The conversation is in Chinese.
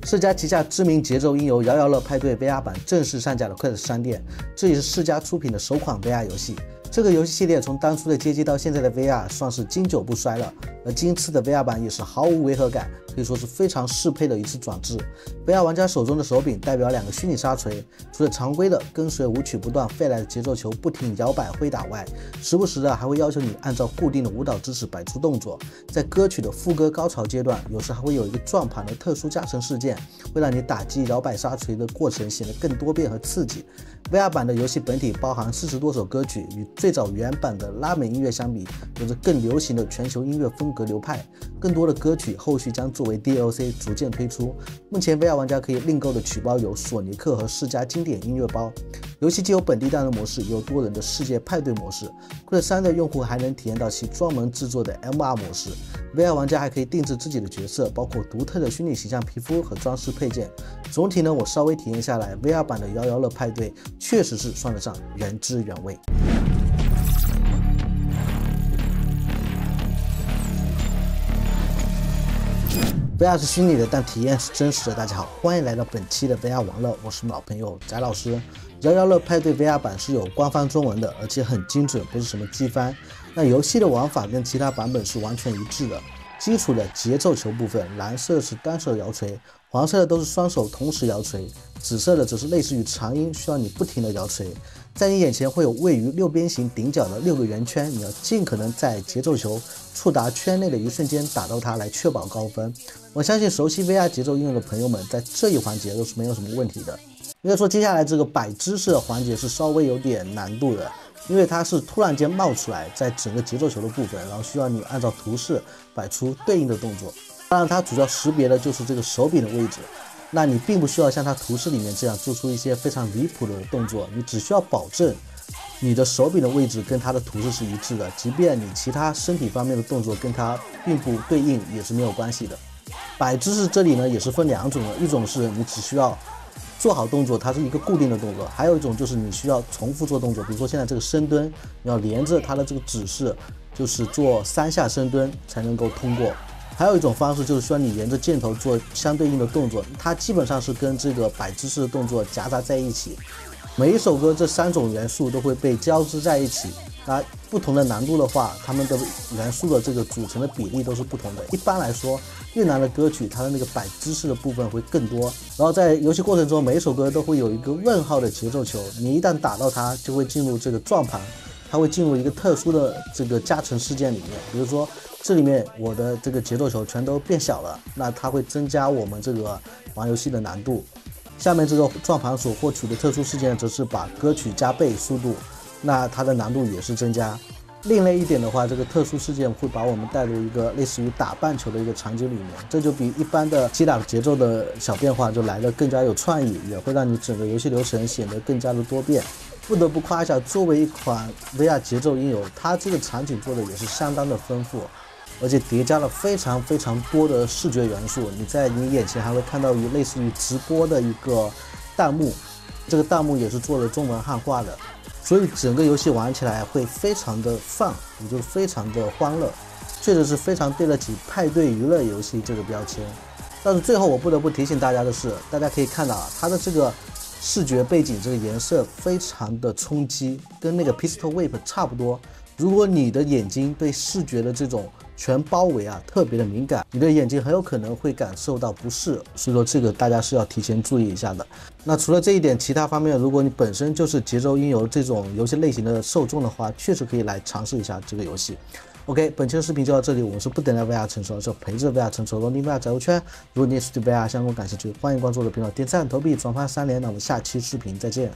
世嘉旗下知名节奏音游《摇摇乐派对》VR 版正式上架了 Quest 商店，这也是世嘉出品的首款 VR 游戏。这个游戏系列从当初的街机到现在的 VR 算是经久不衰了，而今次的 VR 版也是毫无违和感，可以说是非常适配的一次转制。VR 玩家手中的手柄代表2个虚拟沙锤，除了常规的跟随舞曲不断飞来的节奏球不停摇摆挥打外，时不时的还会要求你按照固定的舞蹈姿势摆出动作。在歌曲的副歌高潮阶段，有时还会有一个转盘的特殊加成事件，会让你打击摇摆沙锤的过程显得更多变和刺激。VR 版的游戏本体包含40多首歌曲，与最早原版的拉美音乐相比，有着更流行的全球音乐风格流派。更多的歌曲后续将作为 DLC 逐渐推出。目前 VR 玩家可以另购的曲包有索尼克和世嘉经典音乐包。游戏既有本地单人模式，也有多人的世界派对模式。Quest 3的用户还能体验到其专门制作的 MR 模式。VR 玩家还可以定制自己的角色，包括独特的虚拟形象皮肤和装饰配件。总体呢，我稍微体验下来 ，VR 版的摇摇乐派对确实是算得上原汁原味。VR 是虚拟的，但体验是真实的。大家好，欢迎来到本期的 VR 玩乐，我是老朋友翟老师。摇摇乐派对 VR 版是有官方中文的，而且很精准，不是什么机翻。那游戏的玩法跟其他版本是完全一致的。基础的节奏球部分，蓝色是单手摇锤，黄色的都是双手同时摇锤，紫色的则是类似于长音，需要你不停的摇锤。在你眼前会有位于6边形顶角的6个圆圈，你要尽可能在节奏球触达圈内的一瞬间打到它，来确保高分。我相信熟悉 VR 节奏应用的朋友们，在这一环节都是没有什么问题的。应该说，接下来这个摆姿势的环节是稍微有点难度的，因为它是突然间冒出来，在整个节奏球的部分，然后需要你按照图示摆出对应的动作。当然，它主要识别的就是这个手柄的位置。那你并不需要像它图示里面这样做出一些非常离谱的动作，你只需要保证你的手柄的位置跟它的图示是一致的，即便你其他身体方面的动作跟它并不对应，也是没有关系的。摆姿势这里呢也是分2种的，一种是你只需要做好动作，它是一个固定的动作；还有一种就是你需要重复做动作，比如说现在这个深蹲，你要连着它的这个指示，就是做3下深蹲才能够通过。还有一种方式就是需要你沿着箭头做相对应的动作，它基本上是跟这个摆姿势的动作夹杂在一起。每一首歌这3种元素都会被交织在一起，那不同的难度的话，它们的元素的这个组成的比例都是不同的。一般来说，越难的歌曲它的那个摆姿势的部分会更多。然后在游戏过程中，每一首歌都会有一个问号的节奏球，你一旦打到它，就会进入这个转盘，它会进入一个特殊的这个加成事件里面。比如说这里面我的这个节奏球全都变小了，那它会增加我们这个玩游戏的难度。下面这个转盘所获取的特殊事件则是把歌曲加倍速度，那它的难度也是增加。另类一点的话，这个特殊事件会把我们带入一个类似于打半球的一个场景里面，这就比一般的击打节奏的小变化就来得更加有创意，也会让你整个游戏流程显得更加的多变。不得不夸一下，作为一款 VR 节奏音游，它这个场景做的也是相当的丰富，而且叠加了非常多的视觉元素。你在你眼前还会看到类似于直播的一个弹幕，这个弹幕也是做了中文汉化的，所以整个游戏玩起来会非常的fun，也就是非常的欢乐，确实是非常对得起派对娱乐游戏这个标签。但是最后我不得不提醒大家的是，大家可以看到啊，它的这个视觉背景这个颜色非常的冲击，跟那个 Pistol Whip 差不多。如果你的眼睛对视觉的这种全包围啊特别的敏感，你的眼睛很有可能会感受到不适，所以说这个大家是要提前注意一下的。那除了这一点，其他方面如果你本身就是节奏音游这种游戏类型的受众的话，确实可以来尝试一下这个游戏。OK， 本期的视频就到这里，我是不等待 VR 成熟，是陪着 VR 成熟的你 VR 宅物圈。如果你也是对 VR 相关感兴趣，欢迎关注我的频道，点赞、投币、转发3连。那我们下期视频再见。